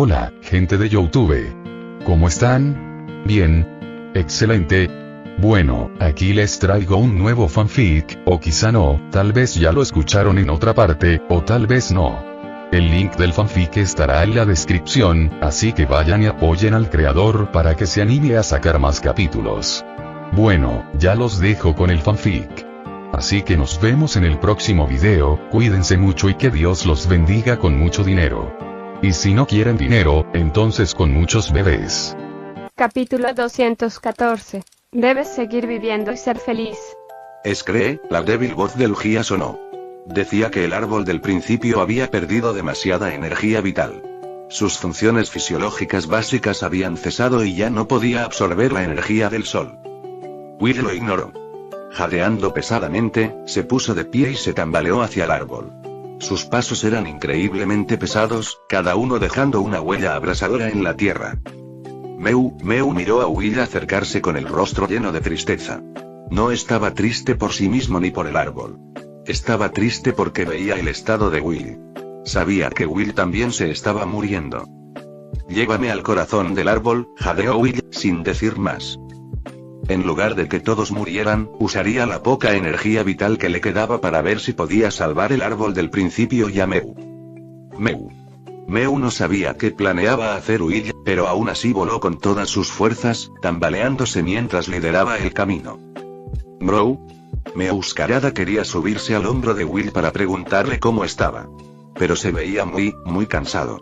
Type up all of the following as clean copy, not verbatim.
Hola, gente de YouTube. ¿Cómo están? Bien. Excelente. Bueno, aquí les traigo un nuevo fanfic, o quizá no, tal vez ya lo escucharon en otra parte, o tal vez no. El link del fanfic estará en la descripción, así que vayan y apoyen al creador para que se anime a sacar más capítulos. Bueno, ya los dejo con el fanfic. Así que nos vemos en el próximo video, cuídense mucho y que Dios los bendiga con mucho dinero. Y si no quieren dinero, entonces con muchos bebés. Capítulo 214. Debes seguir viviendo y ser feliz. Scree, la débil voz de Lugia sonó. Decía que el árbol del principio había perdido demasiada energía vital. Sus funciones fisiológicas básicas habían cesado y ya no podía absorber la energía del sol. Will lo ignoró. Jadeando pesadamente, se puso de pie y se tambaleó hacia el árbol. Sus pasos eran increíblemente pesados, cada uno dejando una huella abrasadora en la tierra. Meu miró a Will acercarse con el rostro lleno de tristeza. No estaba triste por sí mismo ni por el árbol. Estaba triste porque veía el estado de Will. Sabía que Will también se estaba muriendo. Llévame al corazón del árbol, jadeó Will, sin decir más. En lugar de que todos murieran, usaría la poca energía vital que le quedaba para ver si podía salvar el árbol del principio y a Meu. Meu no sabía qué planeaba hacer Will, pero aún así voló con todas sus fuerzas, tambaleándose mientras lideraba el camino. Bro. Meuscarada quería subirse al hombro de Will para preguntarle cómo estaba. Pero se veía muy cansado.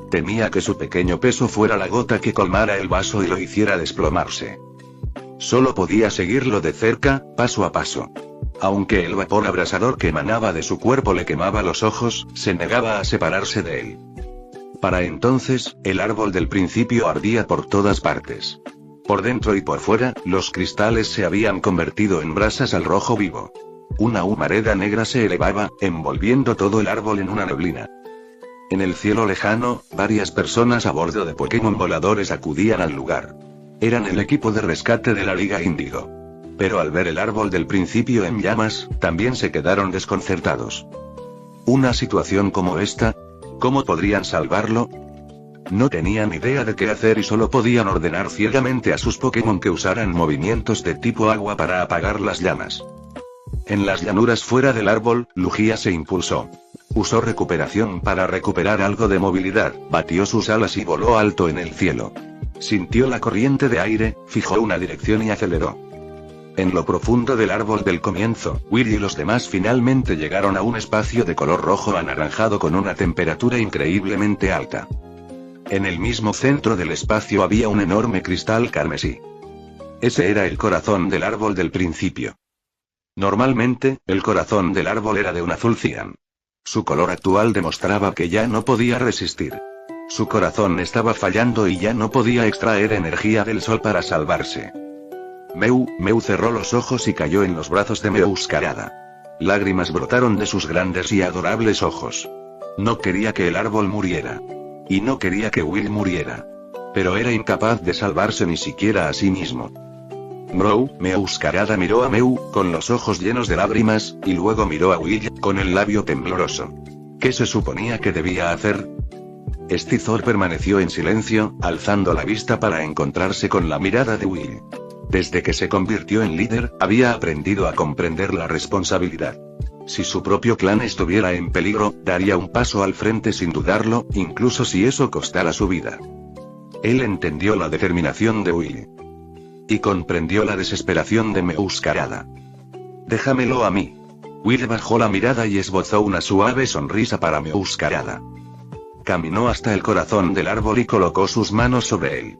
Temía que su pequeño peso fuera la gota que colmara el vaso y lo hiciera desplomarse. Solo podía seguirlo de cerca, paso a paso. Aunque el vapor abrasador que emanaba de su cuerpo le quemaba los ojos, se negaba a separarse de él. Para entonces, el árbol del principio ardía por todas partes. Por dentro y por fuera, los cristales se habían convertido en brasas al rojo vivo. Una humareda negra se elevaba, envolviendo todo el árbol en una neblina. En el cielo lejano, varias personas a bordo de Pokémon voladores acudían al lugar. Eran el equipo de rescate de la Liga Índigo. Pero al ver el árbol del principio en llamas, también se quedaron desconcertados. Una situación como esta, ¿cómo podrían salvarlo? No tenían idea de qué hacer y solo podían ordenar ciegamente a sus Pokémon que usaran movimientos de tipo agua para apagar las llamas. En las llanuras fuera del árbol, Lugia se impulsó. Usó recuperación para recuperar algo de movilidad, batió sus alas y voló alto en el cielo. Sintió la corriente de aire, fijó una dirección y aceleró. En lo profundo del árbol del comienzo, Will y los demás finalmente llegaron a un espacio de color rojo anaranjado con una temperatura increíblemente alta. En el mismo centro del espacio había un enorme cristal carmesí. Ese era el corazón del árbol del principio. Normalmente, el corazón del árbol era de un azul cian. Su color actual demostraba que ya no podía resistir. Su corazón estaba fallando y ya no podía extraer energía del sol para salvarse. Meu cerró los ojos y cayó en los brazos de Meuscarada. Lágrimas brotaron de sus grandes y adorables ojos. No quería que el árbol muriera. Y no quería que Will muriera. Pero era incapaz de salvarse ni siquiera a sí mismo. Meuscarada miró a Meu, con los ojos llenos de lágrimas, y luego miró a Will, con el labio tembloroso. ¿Qué se suponía que debía hacer? Stizor permaneció en silencio, alzando la vista para encontrarse con la mirada de Will. Desde que se convirtió en líder, había aprendido a comprender la responsabilidad. Si su propio clan estuviera en peligro, daría un paso al frente sin dudarlo, incluso si eso costara su vida. Él entendió la determinación de Will. Y comprendió la desesperación de Meuscarada. Déjamelo a mí. Will bajó la mirada y esbozó una suave sonrisa para Meuscarada. Caminó hasta el corazón del árbol y colocó sus manos sobre él.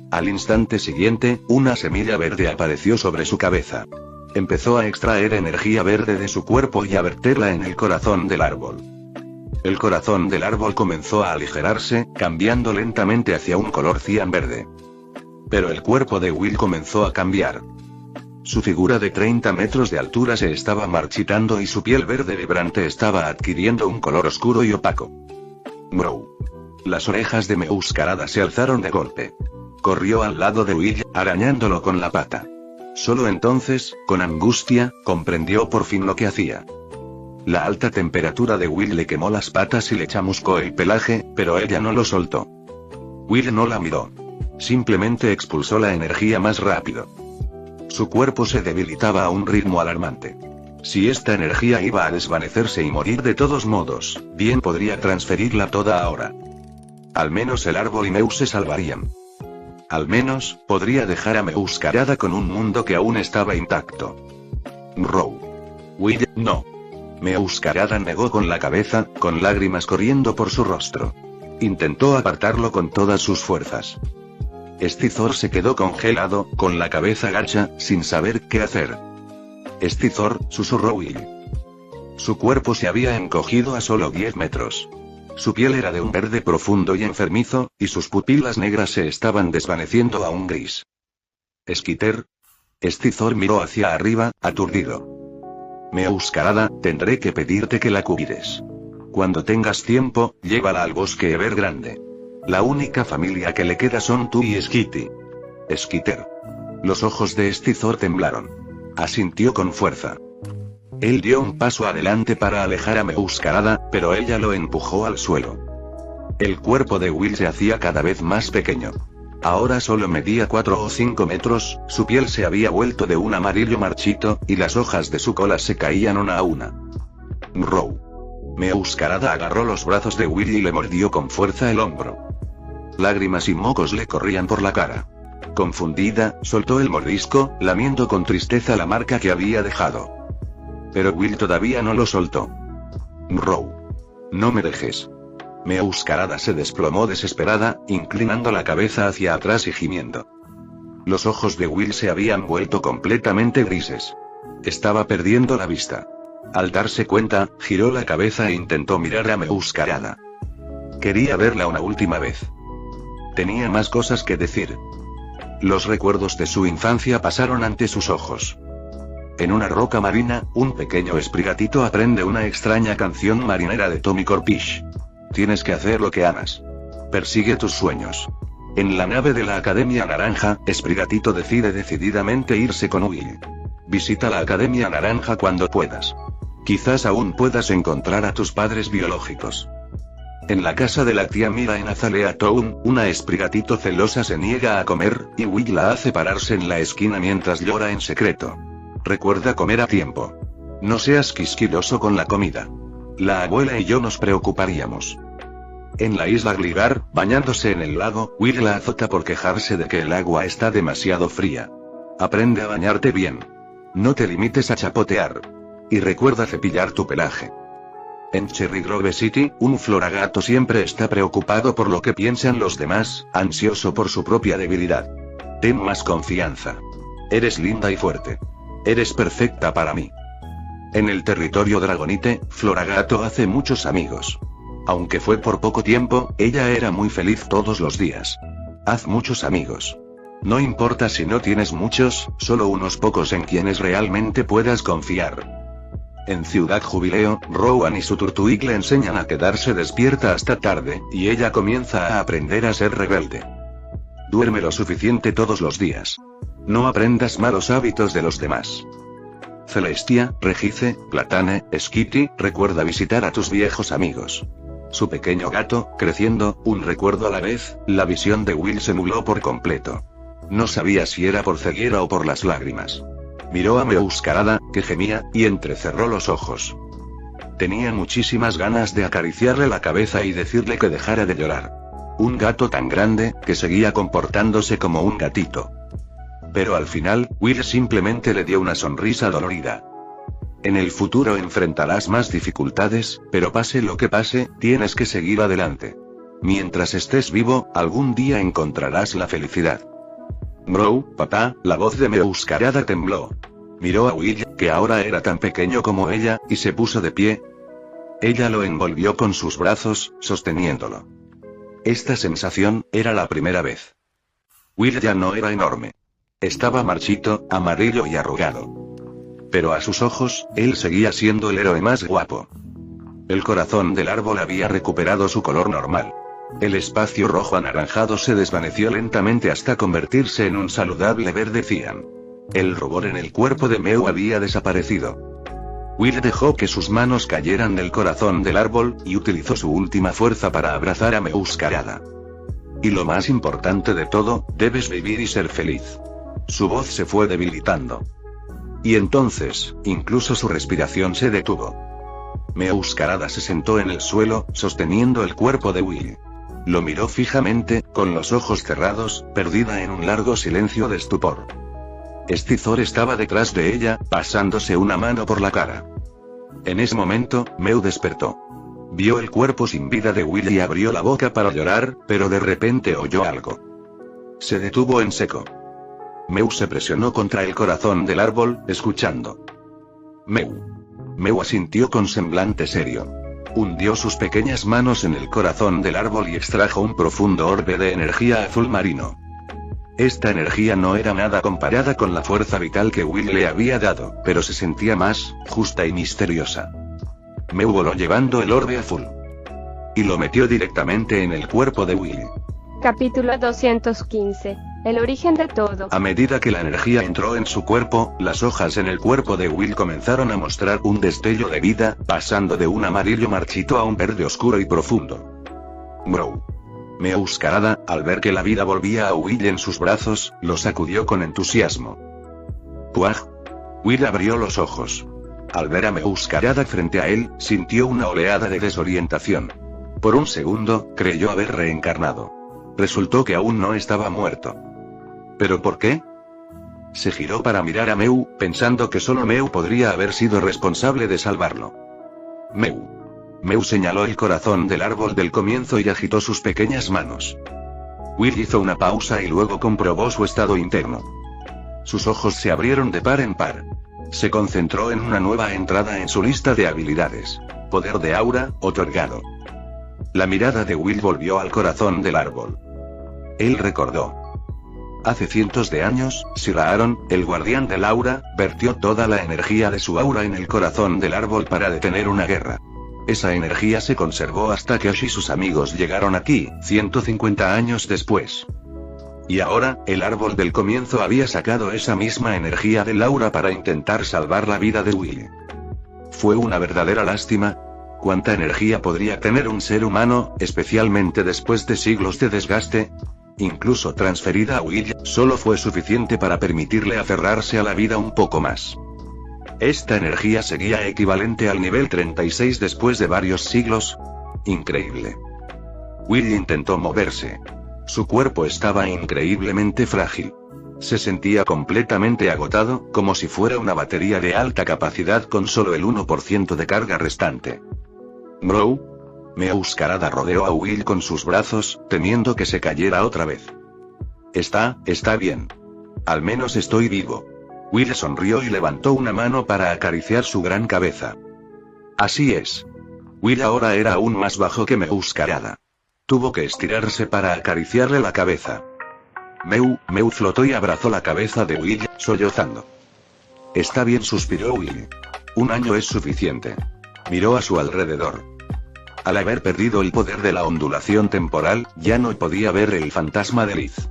Al instante siguiente, una semilla verde apareció sobre su cabeza. Empezó a extraer energía verde de su cuerpo y a verterla en el corazón del árbol. El corazón del árbol comenzó a aligerarse, cambiando lentamente hacia un color cian verde. Pero el cuerpo de Will comenzó a cambiar. Su figura de 30 metros de altura se estaba marchitando y su piel verde vibrante estaba adquiriendo un color oscuro y opaco. Las orejas de Meuscarada se alzaron de golpe. Corrió al lado de Will, arañándolo con la pata. Solo entonces, con angustia, comprendió por fin lo que hacía. La alta temperatura de Will le quemó las patas y le chamuscó el pelaje, pero ella no lo soltó. Will no la miró. Simplemente expulsó la energía más rápido. Su cuerpo se debilitaba a un ritmo alarmante. Si esta energía iba a desvanecerse y morir de todos modos, bien podría transferirla toda ahora. Al menos el árbol y Meu se salvarían. Al menos, podría dejar a Meuscarada con un mundo que aún estaba intacto. Row. Will, no. Meuscarada negó con la cabeza, con lágrimas corriendo por su rostro. Intentó apartarlo con todas sus fuerzas. Stizor se quedó congelado, con la cabeza gacha, sin saber qué hacer. Stizor, susurró Will. Su cuerpo se había encogido a solo 10 metros. Su piel era de un verde profundo y enfermizo, y sus pupilas negras se estaban desvaneciendo a un gris. ¿Skiter? Stizor miró hacia arriba, aturdido. Meuscarada, tendré que pedirte que la cuides. Cuando tengas tiempo, llévala al bosque Evergrande. La única familia que le queda son tú y Skitty. Skiter. Los ojos de Stizor temblaron. Asintió con fuerza. Él dio un paso adelante para alejar a Meuscarada, pero ella lo empujó al suelo. El cuerpo de Will se hacía cada vez más pequeño. Ahora solo medía 4 o 5 metros, su piel se había vuelto de un amarillo marchito, y las hojas de su cola se caían una a una. Row. Meuscarada agarró los brazos de Will y le mordió con fuerza el hombro. Lágrimas y mocos le corrían por la cara. Confundida, soltó el mordisco, lamiendo con tristeza la marca que había dejado. Pero Will todavía no lo soltó. Row. No me dejes. Meuscarada se desplomó desesperada, inclinando la cabeza hacia atrás y gimiendo. Los ojos de Will se habían vuelto completamente grises. Estaba perdiendo la vista. Al darse cuenta, giró la cabeza e intentó mirar a Meuscarada. Quería verla una última vez. Tenía más cosas que decir. Los recuerdos de su infancia pasaron ante sus ojos. En una roca marina, un pequeño esprigatito aprende una extraña canción marinera de Tommy Corpish. Tienes que hacer lo que amas. Persigue tus sueños. En la nave de la Academia Naranja, Esprigatito decide decididamente irse con Will. Visita la Academia Naranja cuando puedas. Quizás aún puedas encontrar a tus padres biológicos. En la casa de la tía Mira en Azalea Town, una Esprigatito celosa se niega a comer, y Will la hace pararse en la esquina mientras llora en secreto. Recuerda comer a tiempo. No seas quisquilloso con la comida. La abuela y yo nos preocuparíamos. En la isla Gligar, bañándose en el lago, Will la azota por quejarse de que el agua está demasiado fría. Aprende a bañarte bien. No te limites a chapotear. Y recuerda cepillar tu pelaje. En Cherry Grove City, un floragato siempre está preocupado por lo que piensan los demás, ansioso por su propia debilidad. Ten más confianza. Eres linda y fuerte. Eres perfecta para mí. En el territorio Dragonite, Floragato hace muchos amigos. Aunque fue por poco tiempo, ella era muy feliz todos los días. Haz muchos amigos. No importa si no tienes muchos, solo unos pocos en quienes realmente puedas confiar. En Ciudad Jubileo, Rowan y su Turtwig le enseñan a quedarse despierta hasta tarde, y ella comienza a aprender a ser rebelde. Duerme lo suficiente todos los días. No aprendas malos hábitos de los demás. Celestia, Regice, Platane, Skitty, recuerda visitar a tus viejos amigos. Su pequeño gato, creciendo, un recuerdo a la vez, la visión de Will se nubló por completo. No sabía si era por ceguera o por las lágrimas. Miró a Meuscarada, que gemía, y entrecerró los ojos. Tenía muchísimas ganas de acariciarle la cabeza y decirle que dejara de llorar. Un gato tan grande, que seguía comportándose como un gatito. Pero al final, Will simplemente le dio una sonrisa dolorida. En el futuro enfrentarás más dificultades, pero pase lo que pase, tienes que seguir adelante. Mientras estés vivo, algún día encontrarás la felicidad. Bro, papá, la voz de Meuscarada tembló. Miró a Will, que ahora era tan pequeño como ella, y se puso de pie. Ella lo envolvió con sus brazos, sosteniéndolo. Esta sensación, era la primera vez. Will ya no era enorme. Estaba marchito, amarillo y arrugado. Pero a sus ojos, él seguía siendo el héroe más guapo. El corazón del árbol había recuperado su color normal. El espacio rojo anaranjado se desvaneció lentamente hasta convertirse en un saludable verde cian. El rubor en el cuerpo de Meu había desaparecido. Will dejó que sus manos cayeran del corazón del árbol, y utilizó su última fuerza para abrazar a Meowscarada. Y lo más importante de todo, debes vivir y ser feliz. Su voz se fue debilitando. Y entonces, incluso su respiración se detuvo. Meowscarada se sentó en el suelo, sosteniendo el cuerpo de Will. Lo miró fijamente, con los ojos cerrados, perdida en un largo silencio de estupor. Stizor estaba detrás de ella, pasándose una mano por la cara. En ese momento, Mew despertó. Vio el cuerpo sin vida de Will y abrió la boca para llorar, pero de repente oyó algo. Se detuvo en seco. Mew se presionó contra el corazón del árbol, escuchando. Mew. Mew asintió con semblante serio. Hundió sus pequeñas manos en el corazón del árbol y extrajo un profundo orbe de energía azul marino. Esta energía no era nada comparada con la fuerza vital que Will le había dado, pero se sentía más justa y misteriosa. Mew voló llevando el orbe azul. Y lo metió directamente en el cuerpo de Will. Capítulo 215. El origen de todo. A medida que la energía entró en su cuerpo, las hojas en el cuerpo de Will comenzaron a mostrar un destello de vida, pasando de un amarillo marchito a un verde oscuro y profundo. Mew. Meowscarada, al ver que la vida volvía a Will en sus brazos, lo sacudió con entusiasmo. ¡Puaj! Will abrió los ojos. Al ver a Meowscarada frente a él, sintió una oleada de desorientación. Por un segundo, creyó haber reencarnado. Resultó que aún no estaba muerto. ¿Pero por qué? Se giró para mirar a Mew, pensando que solo Mew podría haber sido responsable de salvarlo. Mew. Mew señaló el corazón del árbol del comienzo y agitó sus pequeñas manos. Will hizo una pausa y luego comprobó su estado interno. Sus ojos se abrieron de par en par. Se concentró en una nueva entrada en su lista de habilidades. Poder de aura, otorgado. La mirada de Will volvió al corazón del árbol. Él recordó. Hace cientos de años, Sir Aaron, el guardián del aura, vertió toda la energía de su aura en el corazón del árbol para detener una guerra. Esa energía se conservó hasta que Ash y sus amigos llegaron aquí, 150 años después. Y ahora, el árbol del comienzo había sacado esa misma energía del aura para intentar salvar la vida de Will. Fue una verdadera lástima. ¿Cuánta energía podría tener un ser humano, especialmente después de siglos de desgaste? Incluso transferida a Will, solo fue suficiente para permitirle aferrarse a la vida un poco más. Esta energía seguía equivalente al nivel 36 después de varios siglos. Increíble. Will intentó moverse. Su cuerpo estaba increíblemente frágil. Se sentía completamente agotado, como si fuera una batería de alta capacidad con solo el 1% de carga restante. Mew. Meowscarada rodeó a Will con sus brazos, temiendo que se cayera otra vez. Está bien. Al menos estoy vivo. Will sonrió y levantó una mano para acariciar su gran cabeza. Así es. Will ahora era aún más bajo que Meowscarada. Tuvo que estirarse para acariciarle la cabeza. Mew flotó y abrazó la cabeza de Will, sollozando. Está bien, suspiró Will. 1 año es suficiente. Miró a su alrededor. Al haber perdido el poder de la ondulación temporal, ya no podía ver el fantasma de Liz.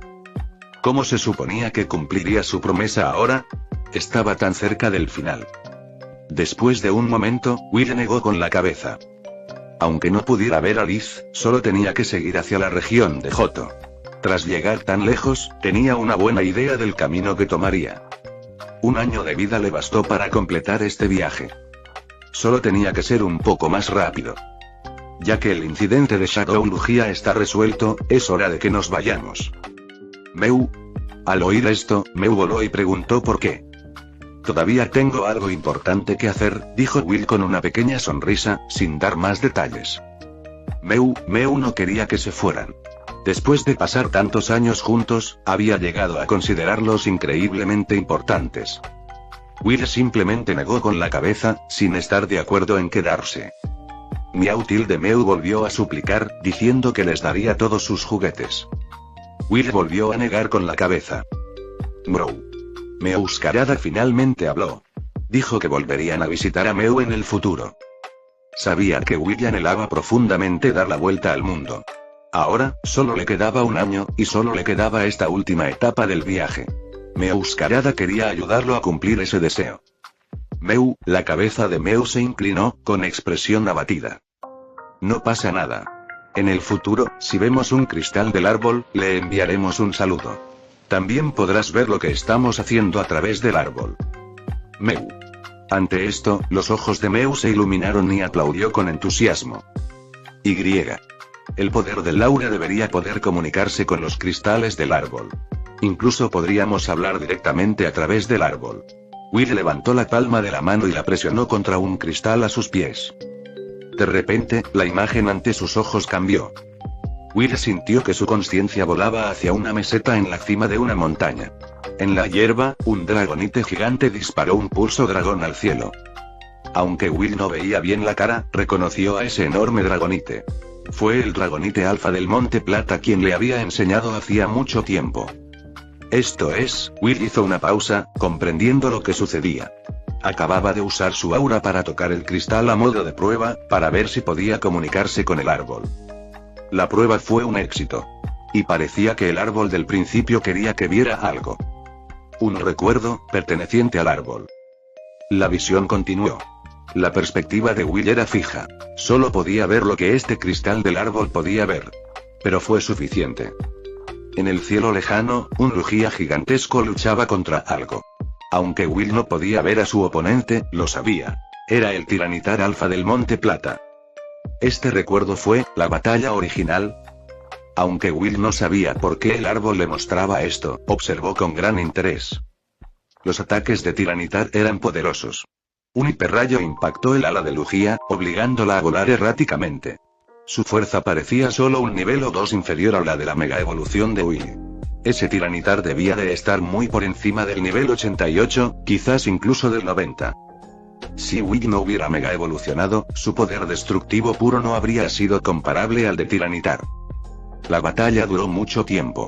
¿Cómo se suponía que cumpliría su promesa ahora? Estaba tan cerca del final. Después de un momento, Will negó con la cabeza. Aunque no pudiera ver a Liz, solo tenía que seguir hacia la región de Johto. Tras llegar tan lejos, tenía una buena idea del camino que tomaría. 1 año de vida le bastó para completar este viaje. Solo tenía que ser un poco más rápido. Ya que el incidente de Shadow Lugia está resuelto, es hora de que nos vayamos. Mew. Al oír esto, Mew voló y preguntó por qué. Todavía tengo algo importante que hacer, dijo Will con una pequeña sonrisa, sin dar más detalles. Mew no quería que se fueran. Después de pasar tantos años juntos, había llegado a considerarlos increíblemente importantes. Will simplemente negó con la cabeza, sin estar de acuerdo en quedarse. Mew volvió a suplicar, diciendo que les daría todos sus juguetes. Will volvió a negar con la cabeza. Meowscarada finalmente habló. Dijo que volverían a visitar a Mew en el futuro. Sabía que Will anhelaba profundamente dar la vuelta al mundo. Ahora, solo le quedaba 1 año, y solo le quedaba esta última etapa del viaje. Meowscarada quería ayudarlo a cumplir ese deseo. Meu, la cabeza de Meu se inclinó, con expresión abatida. No pasa nada. En el futuro, si vemos un cristal del árbol, le enviaremos un saludo. También podrás ver lo que estamos haciendo a través del árbol. Meu. Ante esto, los ojos de Meu se iluminaron y aplaudió con entusiasmo. Y. El poder del aura debería poder comunicarse con los cristales del árbol. Incluso podríamos hablar directamente a través del árbol. Will levantó la palma de la mano y la presionó contra un cristal a sus pies. De repente, la imagen ante sus ojos cambió. Will sintió que su conciencia volaba hacia una meseta en la cima de una montaña. En la hierba, un dragonite gigante disparó un pulso dragón al cielo. Aunque Will no veía bien la cara, reconoció a ese enorme dragonite. Fue el dragonite alfa del Monte Plata quien le había enseñado hacía mucho tiempo. Esto es, Will hizo una pausa, comprendiendo lo que sucedía. Acababa de usar su aura para tocar el cristal a modo de prueba, para ver si podía comunicarse con el árbol. La prueba fue un éxito. Y parecía que el árbol del principio quería que viera algo. Un recuerdo, perteneciente al árbol. La visión continuó. La perspectiva de Will era fija. Solo podía ver lo que este cristal del árbol podía ver. Pero fue suficiente. En el cielo lejano, un Lujía gigantesco luchaba contra algo. Aunque Will no podía ver a su oponente, lo sabía. Era el tiranitar alfa del Monte Plata. Este recuerdo fue, la batalla original. Aunque Will no sabía por qué el árbol le mostraba esto, observó con gran interés. Los ataques de tiranitar eran poderosos. Un hiperrayo impactó el ala de Lujía, obligándola a volar erráticamente. Su fuerza parecía solo un nivel o dos inferior a la de la mega evolución de Will. Ese tiranitar debía de estar muy por encima del nivel 88, quizás incluso del 90. Si Will no hubiera mega evolucionado, su poder destructivo puro no habría sido comparable al de tiranitar. La batalla duró mucho tiempo.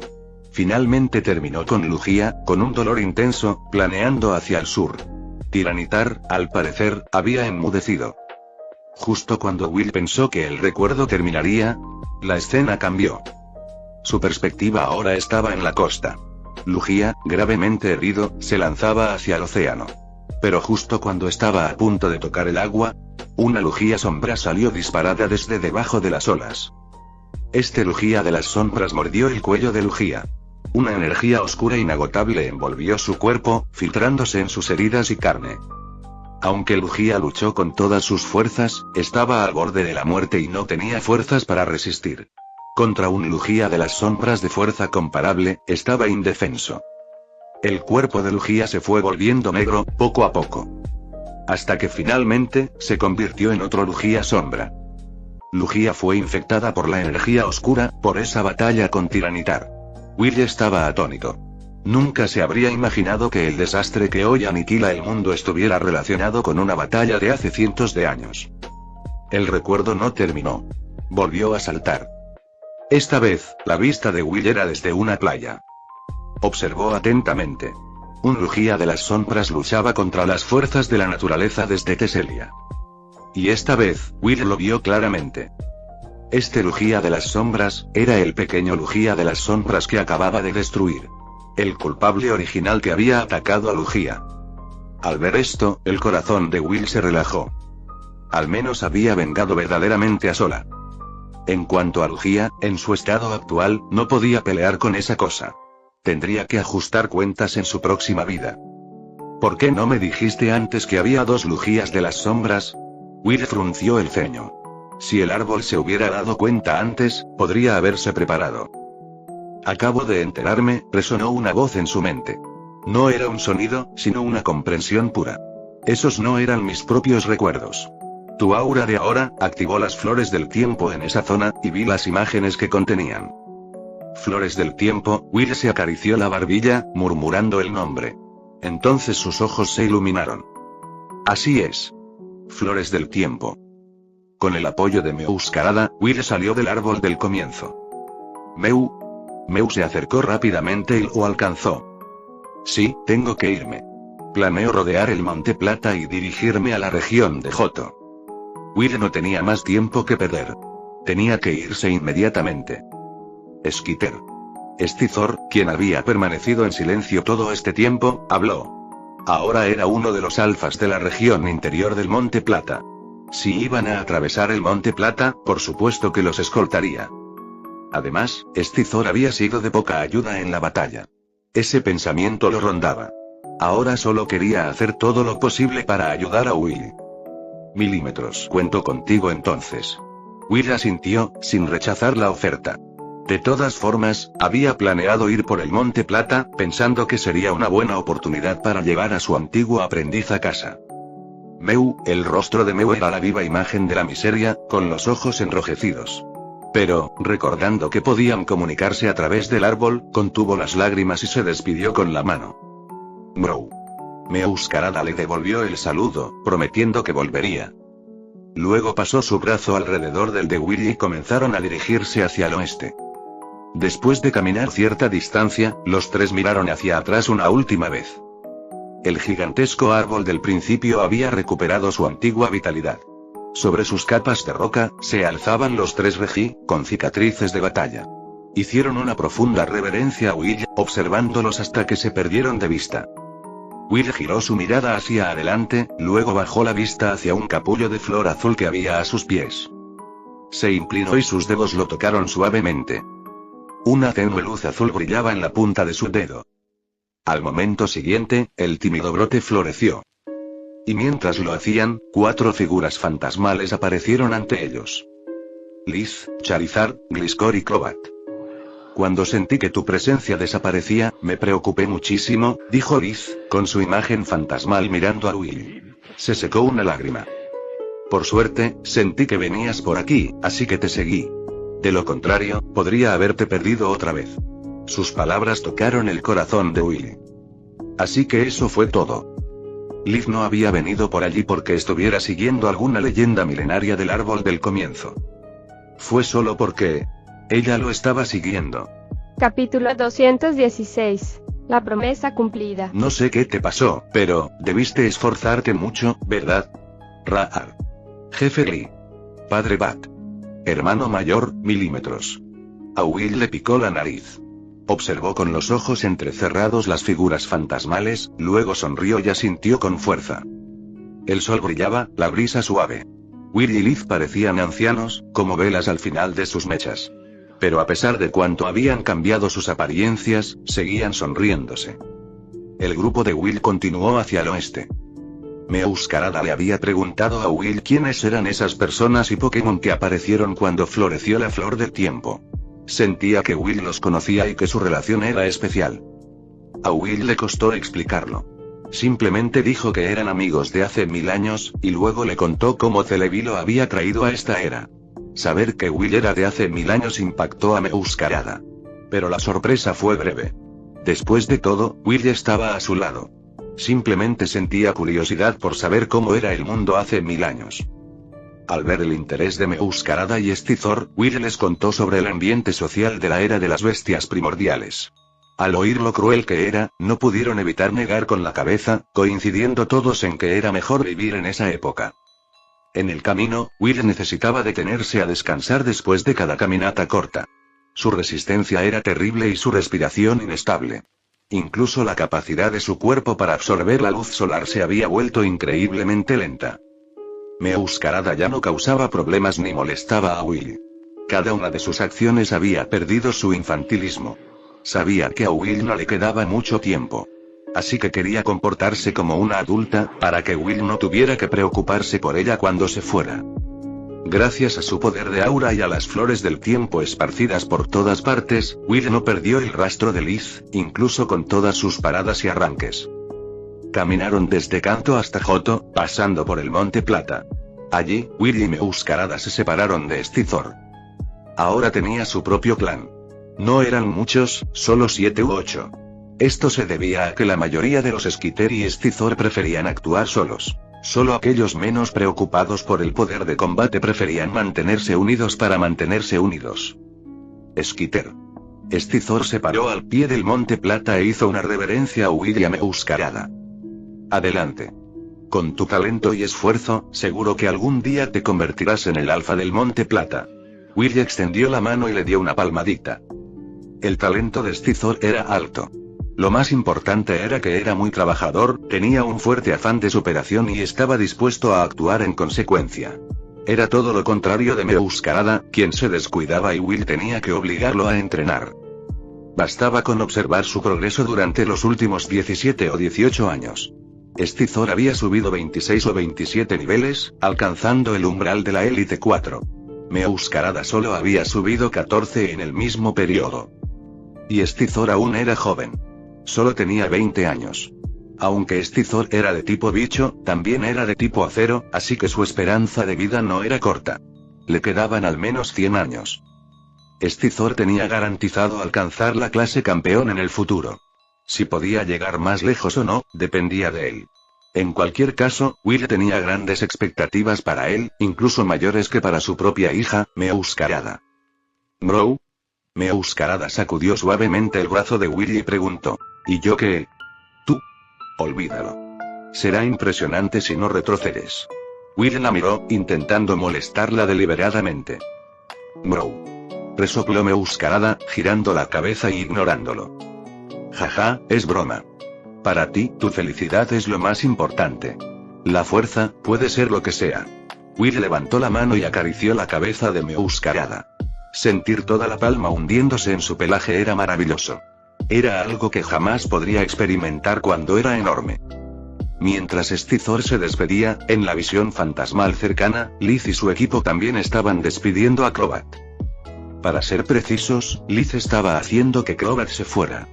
Finalmente terminó con Lujía, con un dolor intenso, planeando hacia el sur. Tiranitar, al parecer, había enmudecido. Justo cuando Will pensó que el recuerdo terminaría, la escena cambió. Su perspectiva ahora estaba en la costa. Lujía, gravemente herido, se lanzaba hacia el océano. Pero justo cuando estaba a punto de tocar el agua, una Lujía sombra salió disparada desde debajo de las olas. Este Lujía de las sombras mordió el cuello de Lujía. Una energía oscura inagotable envolvió su cuerpo, filtrándose en sus heridas y carne. Aunque Lujía luchó con todas sus fuerzas, estaba al borde de la muerte y no tenía fuerzas para resistir. Contra un Lujía de las sombras de fuerza comparable, estaba indefenso. El cuerpo de Lujía se fue volviendo negro, poco a poco. Hasta que finalmente, se convirtió en otro Lujía sombra. Lujía fue infectada por la energía oscura, por esa batalla con tiranitar. Will estaba atónito. Nunca se habría imaginado que el desastre que hoy aniquila el mundo estuviera relacionado con una batalla de hace cientos de años. El recuerdo no terminó. Volvió a saltar. Esta vez, la vista de Will era desde una playa. Observó atentamente. Un Lujía de las sombras luchaba contra las fuerzas de la naturaleza desde Teselia. Y esta vez, Will lo vio claramente. Este Lujía de las sombras, era el pequeño Lujía de las sombras que acababa de destruir. El culpable original que había atacado a Lujía. Al ver esto, el corazón de Will se relajó. Al menos había vengado verdaderamente a Sola. En cuanto a Lujía, en su estado actual, no podía pelear con esa cosa. Tendría que ajustar cuentas en su próxima vida. ¿Por qué no me dijiste antes que había dos Lujías de las sombras? Will frunció el ceño. Si el árbol se hubiera dado cuenta antes, podría haberse preparado. Acabo de enterarme, resonó una voz en su mente. No era un sonido, sino una comprensión pura. Esos no eran mis propios recuerdos. Tu aura de ahora, activó las flores del tiempo en esa zona, y vi las imágenes que contenían. Flores del tiempo, Will se acarició la barbilla, murmurando el nombre. Entonces sus ojos se iluminaron. Así es. Flores del tiempo. Con el apoyo de Meuscarada, Will salió del árbol del comienzo. Meu se acercó rápidamente y lo alcanzó. Sí, tengo que irme. Planeo rodear el Monte Plata y dirigirme a la región de Johto. Will no tenía más tiempo que perder. Tenía que irse inmediatamente. Esquiter. Escizor, quien había permanecido en silencio todo este tiempo, habló. Ahora era uno de los alfas de la región interior del Monte Plata. Si iban a atravesar el Monte Plata, por supuesto que los escoltaría. Además, Estizor había sido de poca ayuda en la batalla. Ese pensamiento lo rondaba. Ahora solo quería hacer todo lo posible para ayudar a Will. Milímetros. Cuento contigo entonces. Will asintió, sin rechazar la oferta. De todas formas, había planeado ir por el Monte Plata, pensando que sería una buena oportunidad para llevar a su antiguo aprendiz a casa. Meu, el rostro de Meu era la viva imagen de la miseria, con los ojos enrojecidos. Pero, recordando que podían comunicarse a través del árbol, contuvo las lágrimas y se despidió con la mano. Bro. Meuscarada le devolvió el saludo, prometiendo que volvería. Luego pasó su brazo alrededor del de Will y comenzaron a dirigirse hacia el oeste. Después de caminar cierta distancia, los tres miraron hacia atrás una última vez. El gigantesco árbol del principio había recuperado su antigua vitalidad. Sobre sus capas de roca, se alzaban los tres Regi, con cicatrices de batalla. Hicieron una profunda reverencia a Will, observándolos hasta que se perdieron de vista. Will giró su mirada hacia adelante, luego bajó la vista hacia un capullo de flor azul que había a sus pies. Se inclinó y sus dedos lo tocaron suavemente. Una tenue luz azul brillaba en la punta de su dedo. Al momento siguiente, el tímido brote floreció. Y mientras lo hacían, 4 figuras fantasmales aparecieron ante ellos. Liz, Charizard, Gliscor y Crobat. Cuando sentí que tu presencia desaparecía, me preocupé muchísimo, dijo Liz, con su imagen fantasmal mirando a Will. Se secó una lágrima. Por suerte, sentí que venías por aquí, así que te seguí. De lo contrario, podría haberte perdido otra vez. Sus palabras tocaron el corazón de Will. Así que eso fue todo. Liz no había venido por allí porque estuviera siguiendo alguna leyenda milenaria del árbol del comienzo. Fue solo porque ella lo estaba siguiendo. Capítulo 216. La promesa cumplida. No sé qué te pasó, pero debiste esforzarte mucho, ¿verdad? Raar. Jefe Lee. Padre Bat. Hermano mayor, milímetros. A Will le picó la nariz. Observó con los ojos entrecerrados las figuras fantasmales, luego sonrió y asintió con fuerza. El sol brillaba, la brisa suave. Will y Liz parecían ancianos, como velas al final de sus mechas. Pero a pesar de cuánto habían cambiado sus apariencias, seguían sonriéndose. El grupo de Will continuó hacia el oeste. Meuscarada le había preguntado a Will quiénes eran esas personas y Pokémon que aparecieron cuando floreció la flor del tiempo. Sentía que Will los conocía y que su relación era especial. A Will le costó explicarlo. Simplemente dijo que eran amigos de hace 1000 años, y luego le contó cómo Celebi lo había traído a esta era. Saber que Will era de hace 1000 años impactó a Meuscarada. Pero la sorpresa fue breve. Después de todo, Will estaba a su lado. Simplemente sentía curiosidad por saber cómo era el mundo hace 1000 años. Al ver el interés de Meuscarada y Estizor, Will les contó sobre el ambiente social de la era de las bestias primordiales. Al oír lo cruel que era, no pudieron evitar negar con la cabeza, coincidiendo todos en que era mejor vivir en esa época. En el camino, Will necesitaba detenerse a descansar después de cada caminata corta. Su resistencia era terrible y su respiración inestable. Incluso la capacidad de su cuerpo para absorber la luz solar se había vuelto increíblemente lenta. Meuscarada ya no causaba problemas ni molestaba a Will. Cada una de sus acciones había perdido su infantilismo. Sabía que a Will no le quedaba mucho tiempo. Así que quería comportarse como una adulta, para que Will no tuviera que preocuparse por ella cuando se fuera. Gracias a su poder de aura y a las flores del tiempo esparcidas por todas partes, Will no perdió el rastro de Liz, incluso con todas sus paradas y arranques. Caminaron desde Kanto hasta Johto, pasando por el Monte Plata. Allí, Will y Meuscarada se separaron de Estizor. Ahora tenía su propio clan. No eran muchos, solo 7 u 8. Esto se debía a que la mayoría de los Skiter y Estizor preferían actuar solos. Solo aquellos menos preocupados por el poder de combate preferían mantenerse unidos para mantenerse unidos. Skiter. Estizor se paró al pie del Monte Plata e hizo una reverencia a Will y a Meuscarada. Adelante. Con tu talento y esfuerzo, seguro que algún día te convertirás en el alfa del Monte Plata. Will extendió la mano y le dio una palmadita. El talento de Estizor era alto. Lo más importante era que era muy trabajador, tenía un fuerte afán de superación y estaba dispuesto a actuar en consecuencia. Era todo lo contrario de Meuscarada, quien se descuidaba y Will tenía que obligarlo a entrenar. Bastaba con observar su progreso durante los últimos 17 o 18 años. Stizor había subido 26 o 27 niveles, alcanzando el umbral de la élite 4. Meuscarada solo había subido 14 en el mismo periodo. Y Stizor aún era joven. Solo tenía 20 años. Aunque Stizor era de tipo bicho, también era de tipo acero, así que su esperanza de vida no era corta. Le quedaban al menos 100 años. Stizor tenía garantizado alcanzar la clase campeón en el futuro. Si podía llegar más lejos o no, dependía de él. En cualquier caso, Will tenía grandes expectativas para él, incluso mayores que para su propia hija, Meuscarada. ¿Bro? Meuscarada sacudió suavemente el brazo de Will y preguntó. ¿Y yo qué? Tú. Olvídalo. Será impresionante si no retrocedes. Will la miró, intentando molestarla deliberadamente. Bro. Resopló Meuscarada, girando la cabeza e ignorándolo. Jaja, es broma. Para ti, tu felicidad es lo más importante. La fuerza, puede ser lo que sea. Will levantó la mano y acarició la cabeza de Meuscarada. Sentir toda la palma hundiéndose en su pelaje era maravilloso. Era algo que jamás podría experimentar cuando era enorme. Mientras Stizor se despedía, en la visión fantasmal cercana, Liz y su equipo también estaban despidiendo a Crobat. Para ser precisos, Liz estaba haciendo que Crobat se fuera.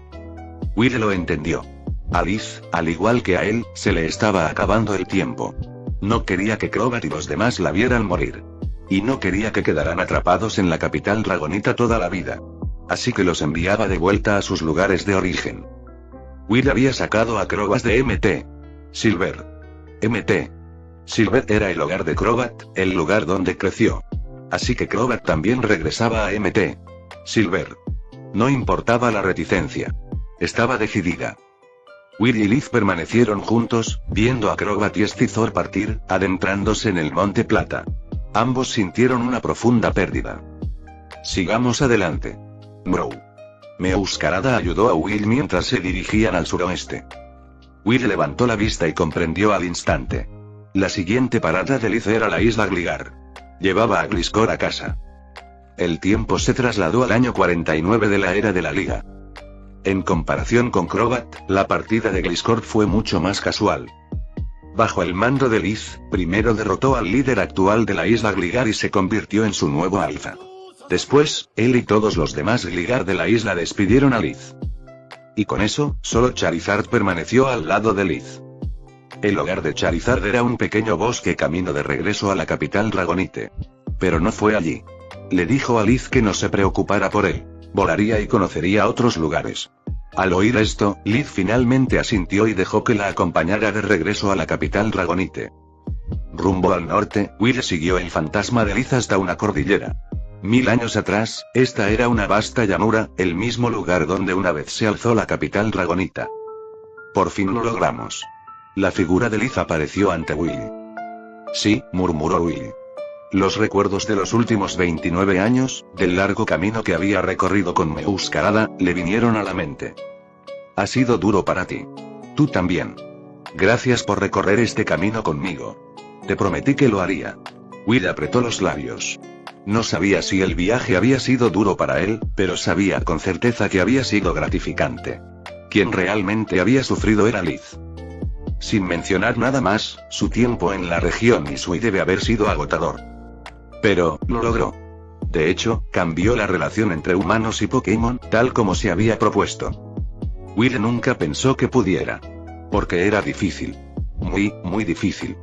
Will lo entendió. A Liz, al igual que a él, se le estaba acabando el tiempo. No quería que Crobat y los demás la vieran morir. Y no quería que quedaran atrapados en la capital dragonita toda la vida. Así que los enviaba de vuelta a sus lugares de origen. Will había sacado a Crobat de Mt. Silver. Mt. Silver era el hogar de Crobat, el lugar donde creció. Así que Crobat también regresaba a Mt. Silver. No importaba la reticencia. Estaba decidida. Will y Liz permanecieron juntos, viendo a Crobat y Stizor partir, adentrándose en el Monte Plata. Ambos sintieron una profunda pérdida. Sigamos adelante. Bro. Meuscarada ayudó a Will mientras se dirigían al suroeste. Will levantó la vista y comprendió al instante. La siguiente parada de Liz era la isla Gligar. Llevaba a Gliscor a casa. El tiempo se trasladó al año 49 de la era de la Liga. En comparación con Crobat, la partida de Gliscor fue mucho más casual. Bajo el mando de Liz, primero derrotó al líder actual de la isla Gligar y se convirtió en su nuevo alfa. Después, él y todos los demás Gligar de la isla despidieron a Liz. Y con eso, solo Charizard permaneció al lado de Liz. El hogar de Charizard era un pequeño bosque camino de regreso a la capital Dragonite. Pero no fue allí. Le dijo a Liz que no se preocupara por él. Volaría y conocería otros lugares. Al oír esto, Liz finalmente asintió y dejó que la acompañara de regreso a la capital Dragonite. Rumbo al norte, Will siguió el fantasma de Liz hasta una cordillera. 1000 años atrás, esta era una vasta llanura, el mismo lugar donde una vez se alzó la capital Dragonita. Por fin lo logramos. La figura de Liz apareció ante Will. Sí, murmuró Will. Los recuerdos de los últimos 29 años, del largo camino que había recorrido con Meuscarada, le vinieron a la mente. Ha sido duro para ti. Tú también. Gracias por recorrer este camino conmigo. Te prometí que lo haría. Will apretó los labios. No sabía si el viaje había sido duro para él, pero sabía con certeza que había sido gratificante. Quien realmente había sufrido era Liz. Sin mencionar nada más, su tiempo en la región Isui debe haber sido agotador. Pero, lo logró. De hecho, cambió la relación entre humanos y Pokémon, tal como se había propuesto. Will nunca pensó que pudiera. Porque era difícil. Muy difícil.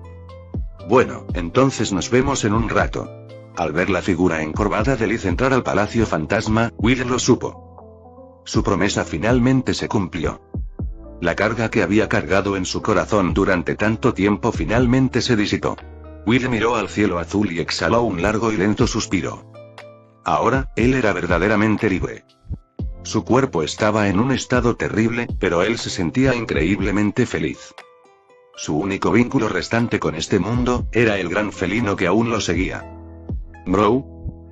Bueno, entonces nos vemos en un rato. Al ver la figura encorvada de Liz entrar al Palacio Fantasma, Will lo supo. Su promesa finalmente se cumplió. La carga que había cargado en su corazón durante tanto tiempo finalmente se disipó. Will miró al cielo azul y exhaló un largo y lento suspiro. Ahora, él era verdaderamente libre. Su cuerpo estaba en un estado terrible, pero él se sentía increíblemente feliz. Su único vínculo restante con este mundo, era el gran felino que aún lo seguía. Bro.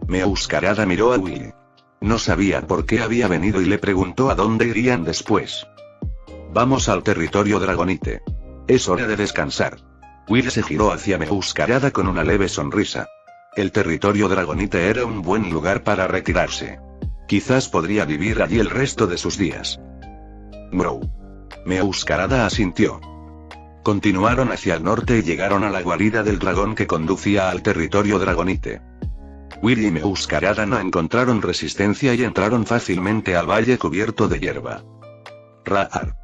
Meuscarada miró a Will. No sabía por qué había venido y le preguntó a dónde irían después. Vamos al territorio Dragonite. Es hora de descansar. Will se giró hacia Meowscarada con una leve sonrisa. El territorio Dragonite era un buen lugar para retirarse. Quizás podría vivir allí el resto de sus días. Mrow. Meowscarada asintió. Continuaron hacia el norte y llegaron a la guarida del dragón que conducía al territorio Dragonite. Will y Meowscarada no encontraron resistencia y entraron fácilmente al valle cubierto de hierba. Raar.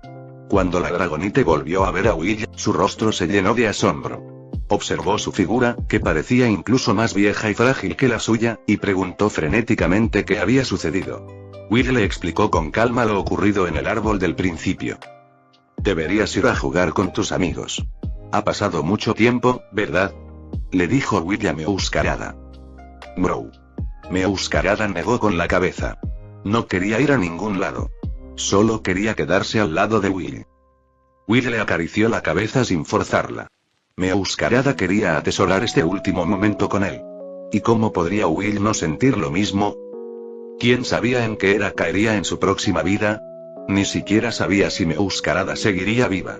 Cuando la Dragonite volvió a ver a Will, su rostro se llenó de asombro. Observó su figura, que parecía incluso más vieja y frágil que la suya, y preguntó frenéticamente qué había sucedido. Will le explicó con calma lo ocurrido en el árbol del principio. Deberías ir a jugar con tus amigos. Ha pasado mucho tiempo, ¿verdad? Le dijo Will a Meowscarada. Mrow. Meowscarada negó con la cabeza. No quería ir a ningún lado. Solo quería quedarse al lado de Will. Will le acarició la cabeza sin forzarla. Meowscarada quería atesorar este último momento con él. ¿Y cómo podría Will no sentir lo mismo? ¿Quién sabía en qué era caería en su próxima vida? Ni siquiera sabía si Meowscarada seguiría viva.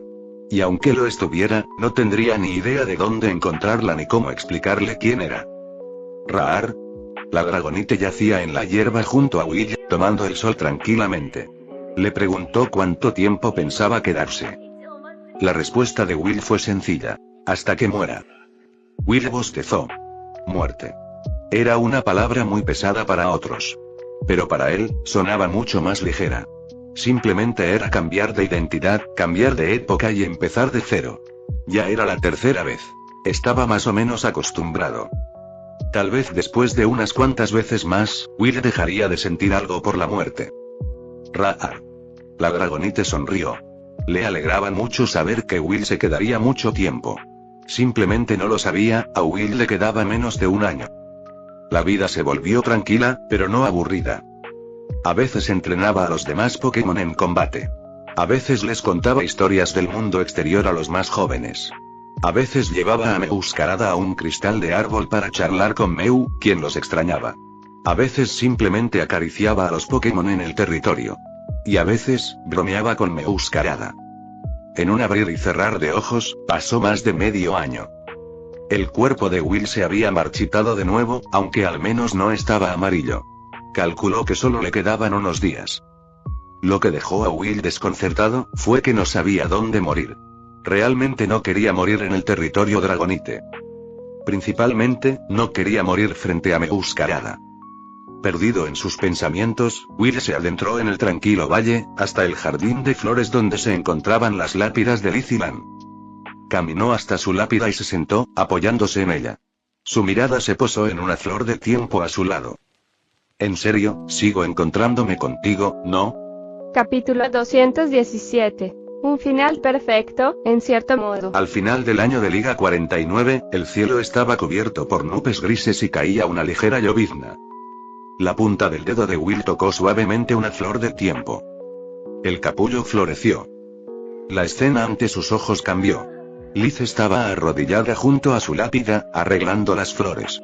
Y aunque lo estuviera, no tendría ni idea de dónde encontrarla ni cómo explicarle quién era. Raar. La Dragonite yacía en la hierba junto a Will, tomando el sol tranquilamente. Le preguntó cuánto tiempo pensaba quedarse. La respuesta de Will fue sencilla. Hasta que muera. Will bostezó. Muerte. Era una palabra muy pesada para otros. Pero para él, sonaba mucho más ligera. Simplemente era cambiar de identidad, cambiar de época y empezar de cero. Ya era la tercera vez. Estaba más o menos acostumbrado. Tal vez después de unas cuantas veces más, Will dejaría de sentir algo por la muerte. Raar. La Dragonite sonrió. Le alegraba mucho saber que Will se quedaría mucho tiempo. Simplemente no lo sabía, a Will le quedaba menos de un año. La vida se volvió tranquila, pero no aburrida. A veces entrenaba a los demás Pokémon en combate. A veces les contaba historias del mundo exterior a los más jóvenes. A veces llevaba a Meowscarada a un cristal de árbol para charlar con Mew, quien los extrañaba. A veces simplemente acariciaba a los Pokémon en el territorio. Y a veces, bromeaba con Meowscarada. En un abrir y cerrar de ojos, pasó más de medio año. El cuerpo de Will se había marchitado de nuevo, aunque al menos no estaba amarillo. Calculó que solo le quedaban unos días. Lo que dejó a Will desconcertado, fue que no sabía dónde morir. Realmente no quería morir en el territorio Dragonite. Principalmente, no quería morir frente a Meowscarada. Perdido en sus pensamientos, Will se adentró en el tranquilo valle, hasta el jardín de flores donde se encontraban las lápidas de Lizilan. Caminó hasta su lápida y se sentó, apoyándose en ella. Su mirada se posó en una flor de tiempo a su lado. En serio, sigo encontrándome contigo, ¿no? Capítulo 217. Un final perfecto, en cierto modo. Al final del año de Liga 49, el cielo estaba cubierto por nubes grises y caía una ligera llovizna. La punta del dedo de Will tocó suavemente una flor de tiempo. El capullo floreció. La escena ante sus ojos cambió. Liz estaba arrodillada junto a su lápida, arreglando las flores.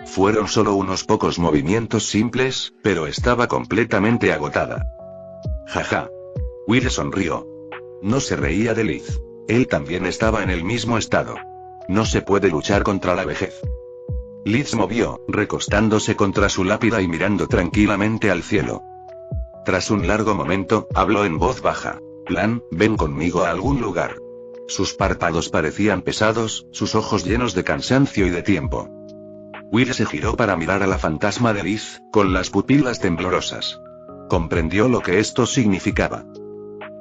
Fueron solo unos pocos movimientos simples, pero estaba completamente agotada. Jaja. Will sonrió. No se reía de Liz. Él también estaba en el mismo estado. No se puede luchar contra la vejez. Liz movió, recostándose contra su lápida y mirando tranquilamente al cielo. Tras un largo momento, habló en voz baja. Plan, ven conmigo a algún lugar. Sus párpados parecían pesados, sus ojos llenos de cansancio y de tiempo. Will se giró para mirar a la fantasma de Liz, con las pupilas temblorosas. Comprendió lo que esto significaba.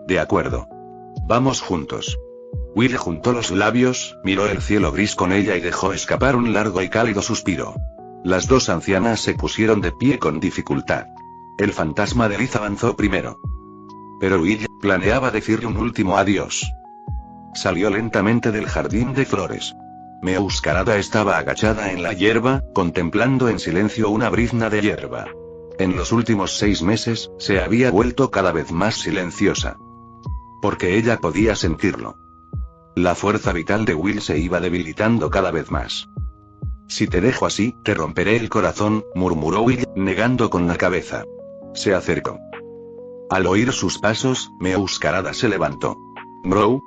De acuerdo. Vamos juntos. Will juntó los labios, miró el cielo gris con ella y dejó escapar un largo y cálido suspiro. Las dos ancianas se pusieron de pie con dificultad. El fantasma de Liz avanzó primero. Pero Will planeaba decirle un último adiós. Salió lentamente del jardín de flores. Meowscarada estaba agachada en la hierba, contemplando en silencio una brizna de hierba. En los últimos 6 meses, se había vuelto cada vez más silenciosa. Porque ella podía sentirlo. La fuerza vital de Will se iba debilitando cada vez más. Si te dejo así, te romperé el corazón, murmuró Will, negando con la cabeza. Se acercó. Al oír sus pasos, Meowscarada se levantó. Bro.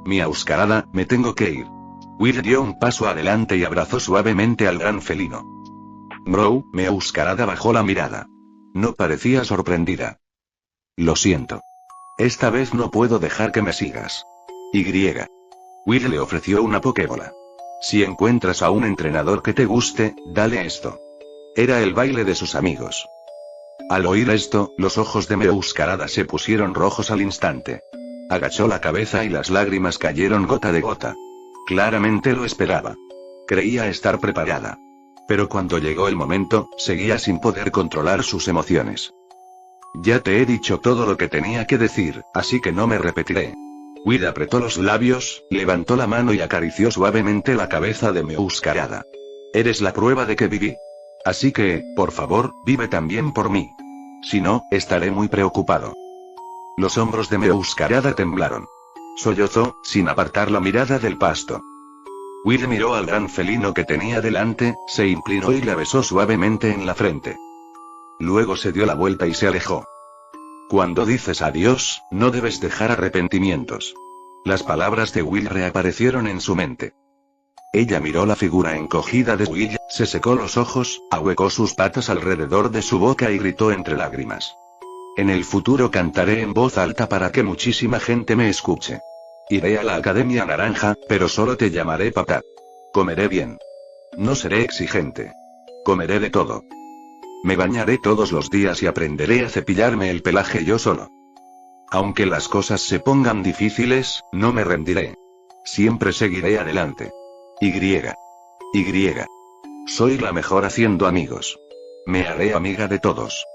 Meowscarada, me tengo que ir. Will dio un paso adelante y abrazó suavemente al gran felino. Bro, Meowscarada bajó la mirada. No parecía sorprendida. Lo siento. Esta vez no puedo dejar que me sigas. Y. Will le ofreció una Pokébola. Si encuentras a un entrenador que te guste, dale esto. Era el baile de sus amigos. Al oír esto, los ojos de Meowscarada se pusieron rojos al instante. Agachó la cabeza y las lágrimas cayeron gota de gota. Claramente lo esperaba. Creía estar preparada. Pero cuando llegó el momento, seguía sin poder controlar sus emociones. Ya te he dicho todo lo que tenía que decir, así que no me repetiré. Will apretó los labios, levantó la mano y acarició suavemente la cabeza de Meowscarada. Eres la prueba de que viví. Así que, por favor, vive también por mí. Si no, estaré muy preocupado. Los hombros de Meowscarada temblaron. Sollozó, sin apartar la mirada del pasto. Will miró al gran felino que tenía delante, se inclinó y la besó suavemente en la frente. Luego se dio la vuelta y se alejó. Cuando dices adiós, no debes dejar arrepentimientos. Las palabras de Will reaparecieron en su mente. Ella miró la figura encogida de Will, se secó los ojos, ahuecó sus patas alrededor de su boca y gritó entre lágrimas. En el futuro cantaré en voz alta para que muchísima gente me escuche. Iré a la Academia Naranja, pero solo te llamaré papá. Comeré bien. No seré exigente. Comeré de todo. Me bañaré todos los días y aprenderé a cepillarme el pelaje yo solo. Aunque las cosas se pongan difíciles, no me rendiré. Siempre seguiré adelante. Y. Soy la mejor haciendo amigos. Me haré amiga de todos.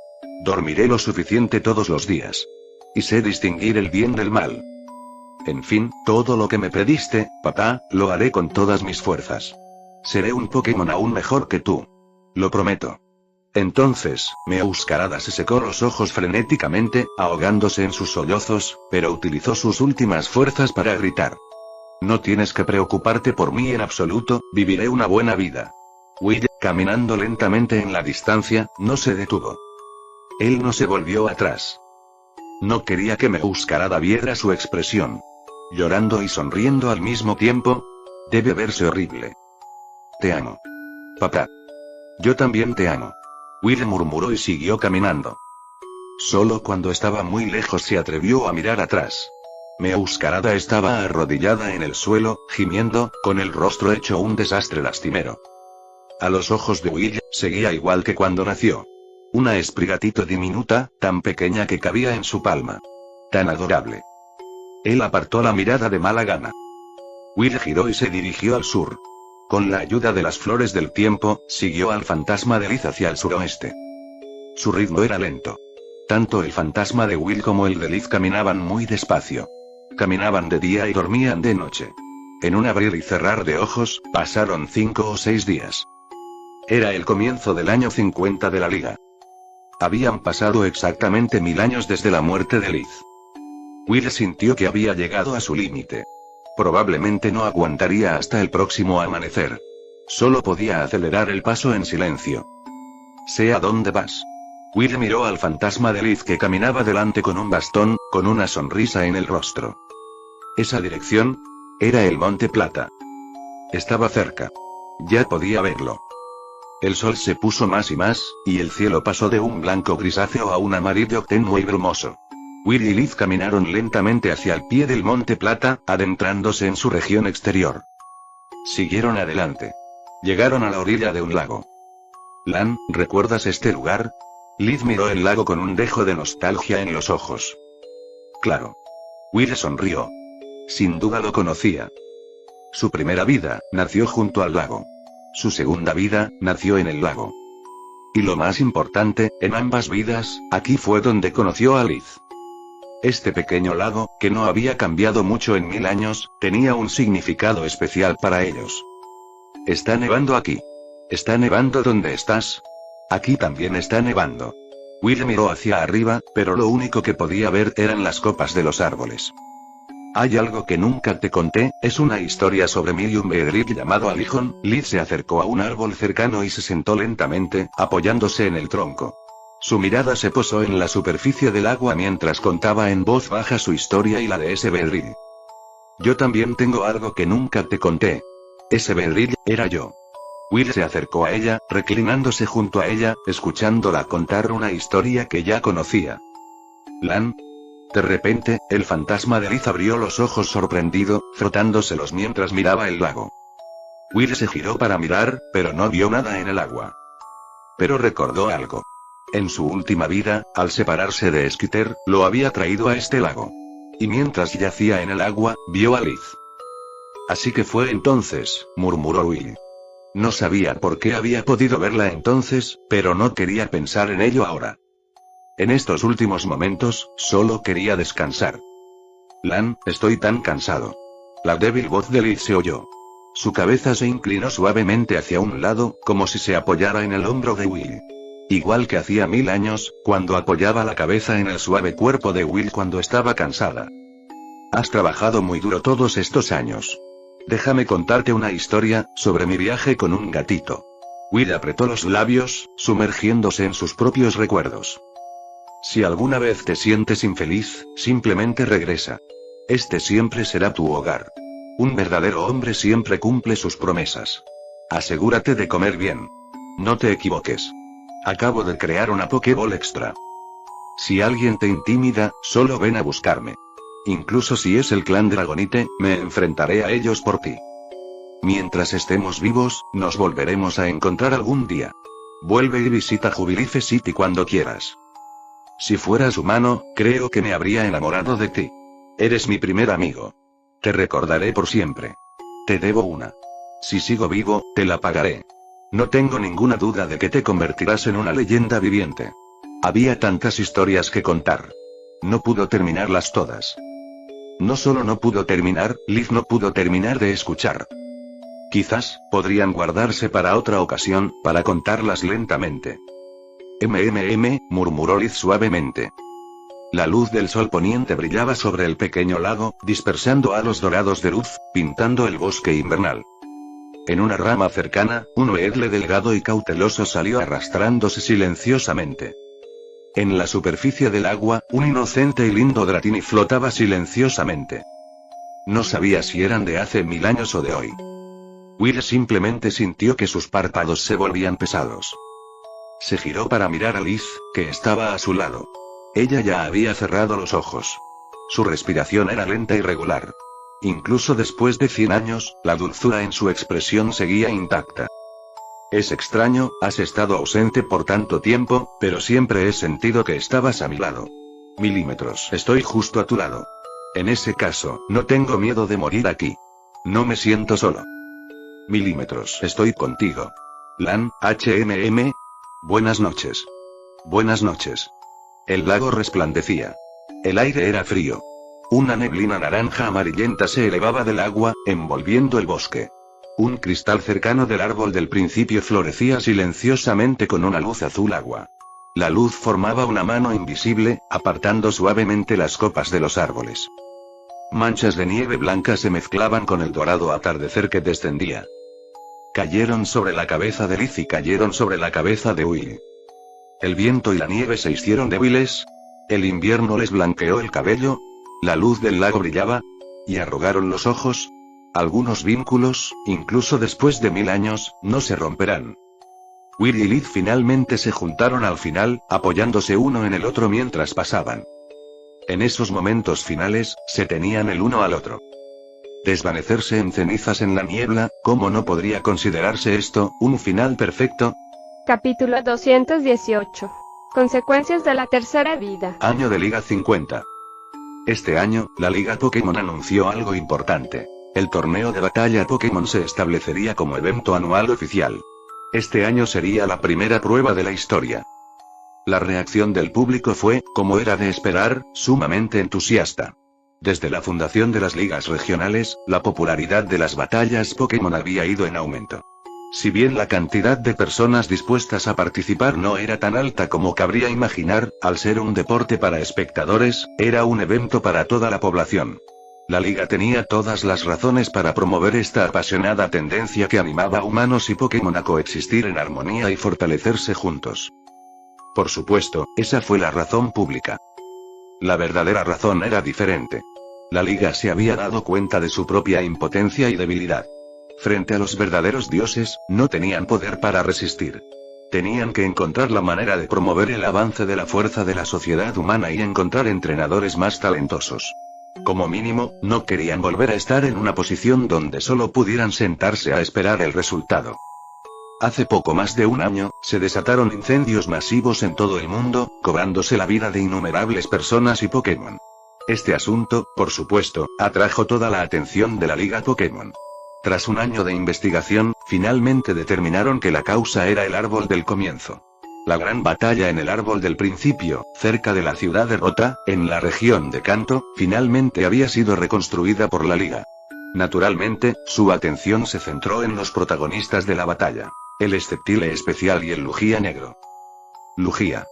Dormiré lo suficiente todos los días. Y sé distinguir el bien del mal. En fin, todo lo que me pediste, papá, lo haré con todas mis fuerzas. Seré un Pokémon aún mejor que tú. Lo prometo. Entonces, Meowscarada se secó los ojos frenéticamente, ahogándose en sus sollozos, pero utilizó sus últimas fuerzas para gritar. No tienes que preocuparte por mí en absoluto, viviré una buena vida. Will, caminando lentamente en la distancia, no se detuvo. Él no se volvió atrás. No quería que Meowscarada viera su expresión. Llorando y sonriendo al mismo tiempo. Debe verse horrible. Te amo. Papá. Yo también te amo. Will murmuró y siguió caminando. Solo cuando estaba muy lejos se atrevió a mirar atrás. Meowscarada estaba arrodillada en el suelo, gimiendo, con el rostro hecho un desastre lastimero. A los ojos de Will, seguía igual que cuando nació. Una Sprigatito diminuta, tan pequeña que cabía en su palma. Tan adorable. Él apartó la mirada de mala gana. Will giró y se dirigió al sur. Con la ayuda de las flores del tiempo, siguió al fantasma de Liz hacia el suroeste. Su ritmo era lento. Tanto el fantasma de Will como el de Liz caminaban muy despacio. Caminaban de día y dormían de noche. En un abrir y cerrar de ojos, pasaron 5 o 6 días. Era el comienzo del año 50 de la liga. Habían pasado exactamente 1000 años desde la muerte de Liz. Will sintió que había llegado a su límite. Probablemente no aguantaría hasta el próximo amanecer. Solo podía acelerar el paso en silencio. Sé a dónde vas. Will miró al fantasma de Liz que caminaba delante con un bastón, con una sonrisa en el rostro. Esa dirección era el Monte Plata. Estaba cerca. Ya podía verlo. El sol se puso más y más, y el cielo pasó de un blanco grisáceo a un amarillo tenue y brumoso. Will y Liz caminaron lentamente hacia el pie del Monte Plata, adentrándose en su región exterior. Siguieron adelante. Llegaron a la orilla de un lago. Lan, ¿recuerdas este lugar? Liz miró el lago con un dejo de nostalgia en los ojos. Claro. Will sonrió. Sin duda lo conocía. Su primera vida, nació junto al lago. Su segunda vida, nació en el lago. Y lo más importante, en ambas vidas, aquí fue donde conoció a Liz. Este pequeño lago, que no había cambiado mucho en 1000 años, tenía un significado especial para ellos. Está nevando aquí. ¿Está nevando donde estás? Aquí también está nevando. Will miró hacia arriba, pero lo único que podía ver eran las copas de los árboles. Hay algo que nunca te conté, es una historia sobre Milium Beedrill llamado Alijon. Liz se acercó a un árbol cercano y se sentó lentamente, apoyándose en el tronco. Su mirada se posó en la superficie del agua mientras contaba en voz baja su historia y la de ese Beedrill. Yo también tengo algo que nunca te conté. Ese Beedrill era yo. Will se acercó a ella, reclinándose junto a ella, escuchándola contar una historia que ya conocía. Lan. De repente, el fantasma de Liz abrió los ojos sorprendido, frotándoselos mientras miraba el lago. Will se giró para mirar, pero no vio nada en el agua. Pero recordó algo. En su última vida, al separarse de Skeeter, lo había traído a este lago. Y mientras yacía en el agua, vio a Liz. Así que fue entonces, murmuró Will. No sabía por qué había podido verla entonces, pero no quería pensar en ello ahora. En estos últimos momentos, solo quería descansar. Lan, estoy tan cansado. La débil voz de Liz se oyó. Su cabeza se inclinó suavemente hacia un lado, como si se apoyara en el hombro de Will. Igual que hacía 1000 años, cuando apoyaba la cabeza en el suave cuerpo de Will cuando estaba cansada. Has trabajado muy duro todos estos años. Déjame contarte una historia, sobre mi viaje con un gatito. Will apretó los labios, sumergiéndose en sus propios recuerdos. Si alguna vez te sientes infeliz, simplemente regresa. Este siempre será tu hogar. Un verdadero hombre siempre cumple sus promesas. Asegúrate de comer bien. No te equivoques. Acabo de crear una Pokéball extra. Si alguien te intimida, solo ven a buscarme. Incluso si es el clan Dragonite, me enfrentaré a ellos por ti. Mientras estemos vivos, nos volveremos a encontrar algún día. Vuelve y visita Jubilife City cuando quieras. Si fueras humano, creo que me habría enamorado de ti. Eres mi primer amigo. Te recordaré por siempre. Te debo una. Si sigo vivo, te la pagaré. No tengo ninguna duda de que te convertirás en una leyenda viviente. Había tantas historias que contar. No pudo terminarlas todas. No solo no pudo terminar, Liz no pudo terminar de escuchar. Quizás, podrían guardarse para otra ocasión, para contarlas lentamente. Murmuró Liz suavemente. La luz del sol poniente brillaba sobre el pequeño lago, dispersando halos dorados de luz, pintando el bosque invernal. En una rama cercana, un Weedle delgado y cauteloso salió arrastrándose silenciosamente. En la superficie del agua, un inocente y lindo Dratini flotaba silenciosamente. No sabía si eran de hace 1000 años o de hoy. Will simplemente sintió que sus párpados se volvían pesados. Se giró para mirar a Liz, que estaba a su lado. Ella ya había cerrado los ojos. Su respiración era lenta y regular. Incluso después de 100 años, la dulzura en su expresión seguía intacta. Es extraño, has estado ausente por tanto tiempo, pero siempre he sentido que estabas a mi lado. Milímetros, estoy justo a tu lado. En ese caso, no tengo miedo de morir aquí. No me siento solo. Milímetros, estoy contigo. Lan, Buenas noches. Buenas noches. El lago resplandecía. El aire era frío. Una neblina naranja amarillenta se elevaba del agua, envolviendo el bosque. Un cristal cercano del árbol del principio florecía silenciosamente con una luz azul agua. La luz formaba una mano invisible, apartando suavemente las copas de los árboles. Manchas de nieve blanca se mezclaban con el dorado atardecer que descendía. Cayeron sobre la cabeza de Liz y cayeron sobre la cabeza de Will. El viento y la nieve se hicieron débiles. El invierno les blanqueó el cabello. La luz del lago brillaba. Y arrugaron los ojos. Algunos vínculos, incluso después de 1000 años, no se romperán. Will y Liz finalmente se juntaron al final, apoyándose uno en el otro mientras pasaban. En esos momentos finales, se tenían el uno al otro. Desvanecerse en cenizas en la niebla, ¿cómo no podría considerarse esto un final perfecto? Capítulo 218. Consecuencias de la tercera vida. Año de Liga 50. Este año, la Liga Pokémon anunció algo importante. El torneo de batalla Pokémon se establecería como evento anual oficial. Este año sería la primera prueba de la historia. La reacción del público fue, como era de esperar, sumamente entusiasta. Desde la fundación de las ligas regionales, la popularidad de las batallas Pokémon había ido en aumento. Si bien la cantidad de personas dispuestas a participar no era tan alta como cabría imaginar, al ser un deporte para espectadores, era un evento para toda la población. La liga tenía todas las razones para promover esta apasionada tendencia que animaba a humanos y Pokémon a coexistir en armonía y fortalecerse juntos. Por supuesto, esa fue la razón pública. La verdadera razón era diferente. La Liga se había dado cuenta de su propia impotencia y debilidad. Frente a los verdaderos dioses, no tenían poder para resistir. Tenían que encontrar la manera de promover el avance de la fuerza de la sociedad humana y encontrar entrenadores más talentosos. Como mínimo, no querían volver a estar en una posición donde solo pudieran sentarse a esperar el resultado. Hace poco más de un año, se desataron incendios masivos en todo el mundo, cobrándose la vida de innumerables personas y Pokémon. Este asunto, por supuesto, atrajo toda la atención de la Liga Pokémon. Tras un año de investigación, finalmente determinaron que la causa era el árbol del comienzo. La gran batalla en el árbol del principio, cerca de la ciudad de Rota, en la región de Kanto, finalmente había sido reconstruida por la Liga. Naturalmente, su atención se centró en los protagonistas de la batalla. El Sceptile especial y el Lugia negro. Lugia.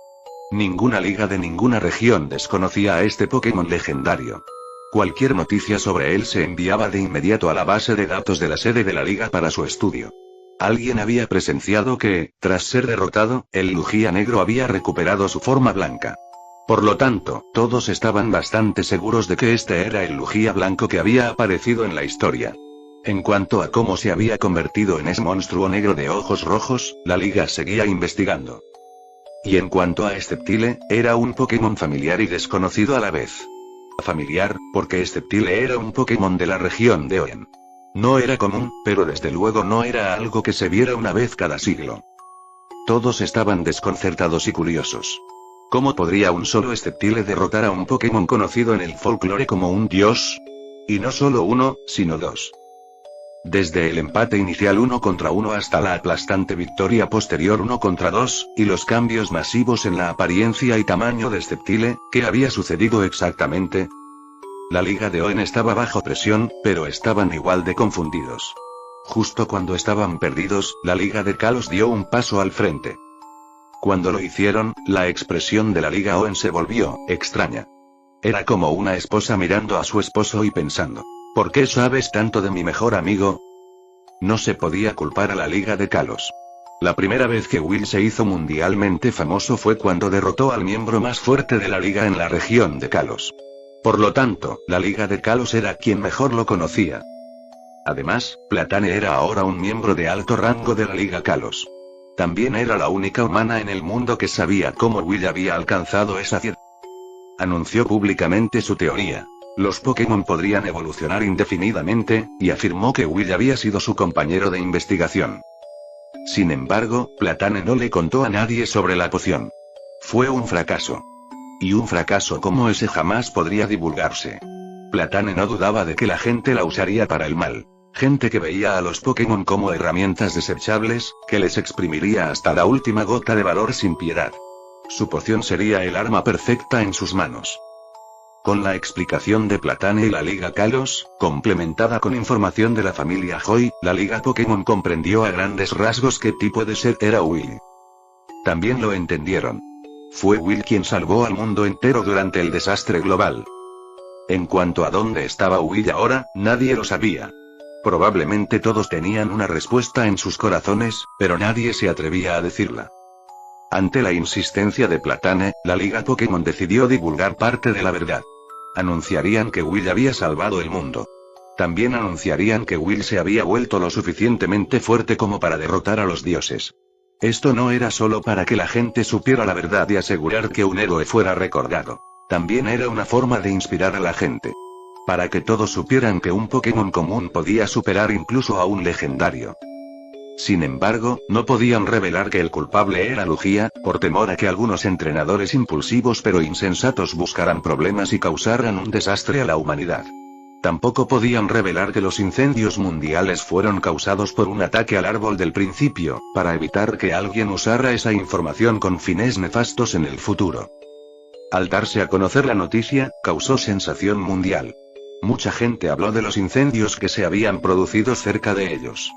Ninguna liga de ninguna región desconocía a este Pokémon legendario. Cualquier noticia sobre él se enviaba de inmediato a la base de datos de la sede de la liga para su estudio. Alguien había presenciado que, tras ser derrotado, el Lugia negro había recuperado su forma blanca. Por lo tanto, todos estaban bastante seguros de que este era el Lugia blanco que había aparecido en la historia. En cuanto a cómo se había convertido en ese monstruo negro de ojos rojos, la liga seguía investigando. Y en cuanto a Sceptile, era un Pokémon familiar y desconocido a la vez. Familiar, porque Sceptile era un Pokémon de la región de Hoenn. No era común, pero desde luego no era algo que se viera una vez cada siglo. Todos estaban desconcertados y curiosos. ¿Cómo podría un solo Sceptile derrotar a un Pokémon conocido en el folclore como un dios? Y no solo uno, sino dos. Desde el empate inicial 1 contra 1 hasta la aplastante victoria posterior 1 contra 2, y los cambios masivos en la apariencia y tamaño de Sceptile, ¿qué había sucedido exactamente? La Liga de Hoenn estaba bajo presión, pero estaban igual de confundidos. Justo cuando estaban perdidos, la Liga de Kalos dio un paso al frente. Cuando lo hicieron, la expresión de la Liga Hoenn se volvió extraña. Era como una esposa mirando a su esposo y pensando: ¿por qué sabes tanto de mi mejor amigo? No se podía culpar a la Liga de Kalos. La primera vez que Will se hizo mundialmente famoso fue cuando derrotó al miembro más fuerte de la Liga en la región de Kalos. Por lo tanto, la Liga de Kalos era quien mejor lo conocía. Además, Platane era ahora un miembro de alto rango de la Liga Kalos. También era la única humana en el mundo que sabía cómo Will había alcanzado esa cierta. Anunció públicamente su teoría. Los Pokémon podrían evolucionar indefinidamente, y afirmó que Will había sido su compañero de investigación. Sin embargo, Platane no le contó a nadie sobre la poción. Fue un fracaso. Y un fracaso como ese jamás podría divulgarse. Platane no dudaba de que la gente la usaría para el mal. Gente que veía a los Pokémon como herramientas desechables, que les exprimiría hasta la última gota de valor sin piedad. Su poción sería el arma perfecta en sus manos. Con la explicación de Platane y la Liga Kalos, complementada con información de la familia Joy, la Liga Pokémon comprendió a grandes rasgos qué tipo de ser era Will. También lo entendieron. Fue Will quien salvó al mundo entero durante el desastre global. En cuanto a dónde estaba Will ahora, nadie lo sabía. Probablemente todos tenían una respuesta en sus corazones, pero nadie se atrevía a decirla. Ante la insistencia de Platane, la Liga Pokémon decidió divulgar parte de la verdad. Anunciarían que Will había salvado el mundo. También anunciarían que Will se había vuelto lo suficientemente fuerte como para derrotar a los dioses. Esto no era solo para que la gente supiera la verdad y asegurar que un héroe fuera recordado. También era una forma de inspirar a la gente. Para que todos supieran que un Pokémon común podía superar incluso a un legendario. Sin embargo, no podían revelar que el culpable era Lugia, por temor a que algunos entrenadores impulsivos pero insensatos buscaran problemas y causaran un desastre a la humanidad. Tampoco podían revelar que los incendios mundiales fueron causados por un ataque al árbol del principio, para evitar que alguien usara esa información con fines nefastos en el futuro. Al darse a conocer la noticia, causó sensación mundial. Mucha gente habló de los incendios que se habían producido cerca de ellos.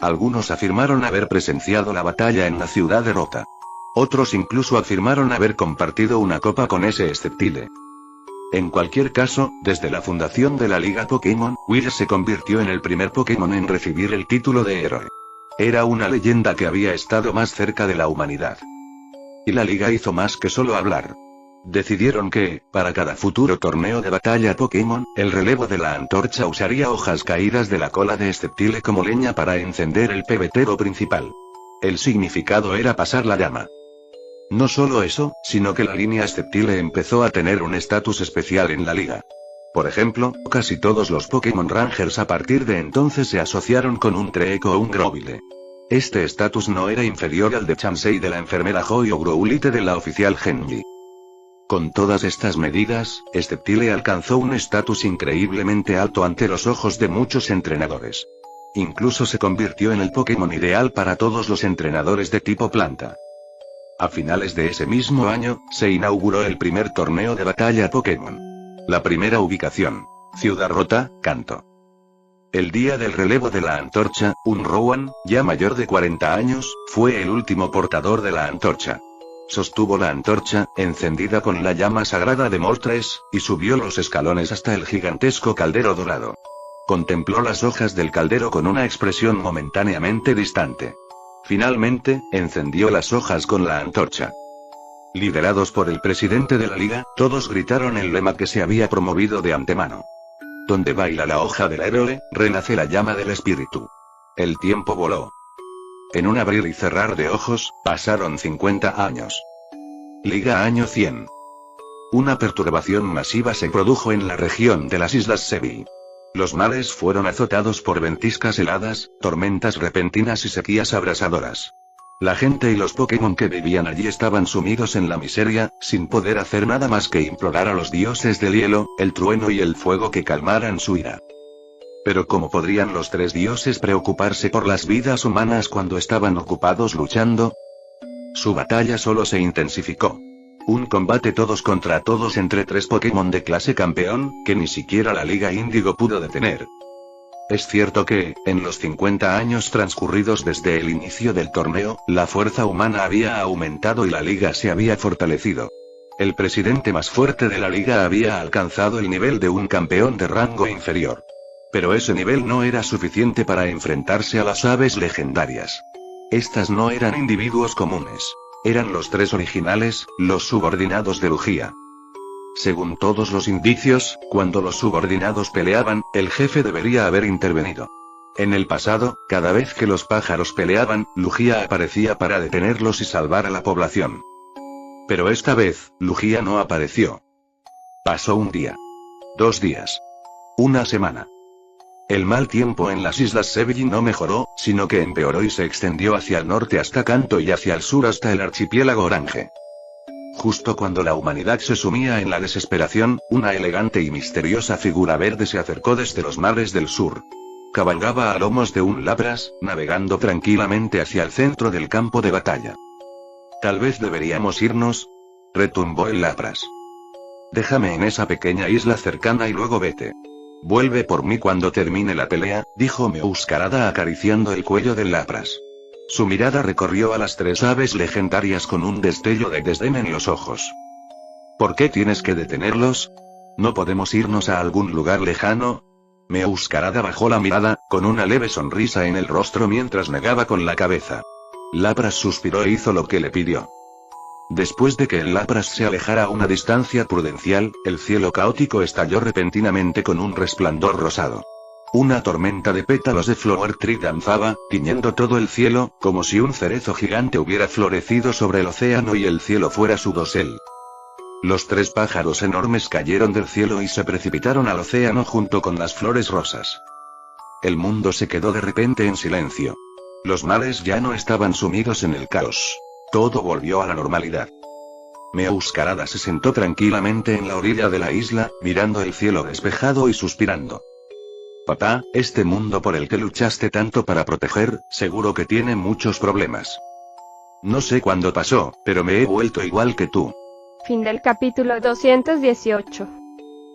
Algunos afirmaron haber presenciado la batalla en la ciudad de Rota. Otros incluso afirmaron haber compartido una copa con ese Sceptile. En cualquier caso, desde la fundación de la Liga Pokémon, Will se convirtió en el primer Pokémon en recibir el título de héroe. Era una leyenda que había estado más cerca de la humanidad. Y la liga hizo más que solo hablar. Decidieron que, para cada futuro torneo de batalla Pokémon, el relevo de la antorcha usaría hojas caídas de la cola de Sceptile como leña para encender el pebetero principal. El significado era pasar la llama. No solo eso, sino que la línea Sceptile empezó a tener un estatus especial en la liga. Por ejemplo, casi todos los Pokémon Rangers a partir de entonces se asociaron con un Treecko o un Grovyle. Este estatus no era inferior al de Chansey de la enfermera Joy o Growlithe de la oficial Genji. Con todas estas medidas, Sceptile alcanzó un estatus increíblemente alto ante los ojos de muchos entrenadores. Incluso se convirtió en el Pokémon ideal para todos los entrenadores de tipo planta. A finales de ese mismo año, se inauguró el primer torneo de batalla Pokémon. La primera ubicación: Ciudad Rota, Kanto. El día del relevo de la antorcha, un Rowan, ya mayor de 40 años, fue el último portador de la antorcha. Sostuvo la antorcha, encendida con la llama sagrada de Moltres, y subió los escalones hasta el gigantesco caldero dorado. Contempló las hojas del caldero con una expresión momentáneamente distante. Finalmente, encendió las hojas con la antorcha. Liderados por el presidente de la liga, todos gritaron el lema que se había promovido de antemano. Donde baila la hoja del héroe, renace la llama del espíritu. El tiempo voló. En un abrir y cerrar de ojos, pasaron 50 años. Liga año 100. Una perturbación masiva se produjo en la región de las Islas Sevi. Los mares fueron azotados por ventiscas heladas, tormentas repentinas y sequías abrasadoras. La gente y los Pokémon que vivían allí estaban sumidos en la miseria, sin poder hacer nada más que implorar a los dioses del hielo, el trueno y el fuego que calmaran su ira. Pero ¿cómo podrían los tres dioses preocuparse por las vidas humanas cuando estaban ocupados luchando? Su batalla solo se intensificó. Un combate todos contra todos entre tres Pokémon de clase campeón, que ni siquiera la Liga Índigo pudo detener. Es cierto que, en los 50 años transcurridos desde el inicio del torneo, la fuerza humana había aumentado y la Liga se había fortalecido. El presidente más fuerte de la Liga había alcanzado el nivel de un campeón de rango inferior. Pero ese nivel no era suficiente para enfrentarse a las aves legendarias. Estas no eran individuos comunes. Eran los tres originales, los subordinados de Lugia. Según todos los indicios, cuando los subordinados peleaban, el jefe debería haber intervenido. En el pasado, cada vez que los pájaros peleaban, Lugia aparecía para detenerlos y salvar a la población. Pero esta vez, Lugia no apareció. Pasó un día. 2 días. Una semana. El mal tiempo en las Islas Sevi no mejoró, sino que empeoró y se extendió hacia el norte hasta Kanto y hacia el sur hasta el archipiélago Orange. Justo cuando la humanidad se sumía en la desesperación, una elegante y misteriosa figura verde se acercó desde los mares del sur. Cabalgaba a lomos de un Lapras, navegando tranquilamente hacia el centro del campo de batalla. Tal vez deberíamos irnos, retumbó el Lapras. Déjame en esa pequeña isla cercana y luego vete. Vuelve por mí cuando termine la pelea, dijo Meowscarada acariciando el cuello del Lapras. Su mirada recorrió a las tres aves legendarias con un destello de desdén en los ojos. ¿Por qué tienes que detenerlos? ¿No podemos irnos a algún lugar lejano? Meowscarada bajó la mirada, con una leve sonrisa en el rostro mientras negaba con la cabeza. Lapras suspiró e hizo lo que le pidió. Después de que el Lapras se alejara a una distancia prudencial, el cielo caótico estalló repentinamente con un resplandor rosado. Una tormenta de pétalos de Flower Tree danzaba, tiñendo todo el cielo, como si un cerezo gigante hubiera florecido sobre el océano y el cielo fuera su dosel. Los tres pájaros enormes cayeron del cielo y se precipitaron al océano junto con las flores rosas. El mundo se quedó de repente en silencio. Los mares ya no estaban sumidos en el caos. Todo volvió a la normalidad. Meowscarada se sentó tranquilamente en la orilla de la isla, mirando el cielo despejado y suspirando. Papá, este mundo por el que luchaste tanto para proteger, seguro que tiene muchos problemas. No sé cuándo pasó, pero me he vuelto igual que tú. Fin del capítulo 218.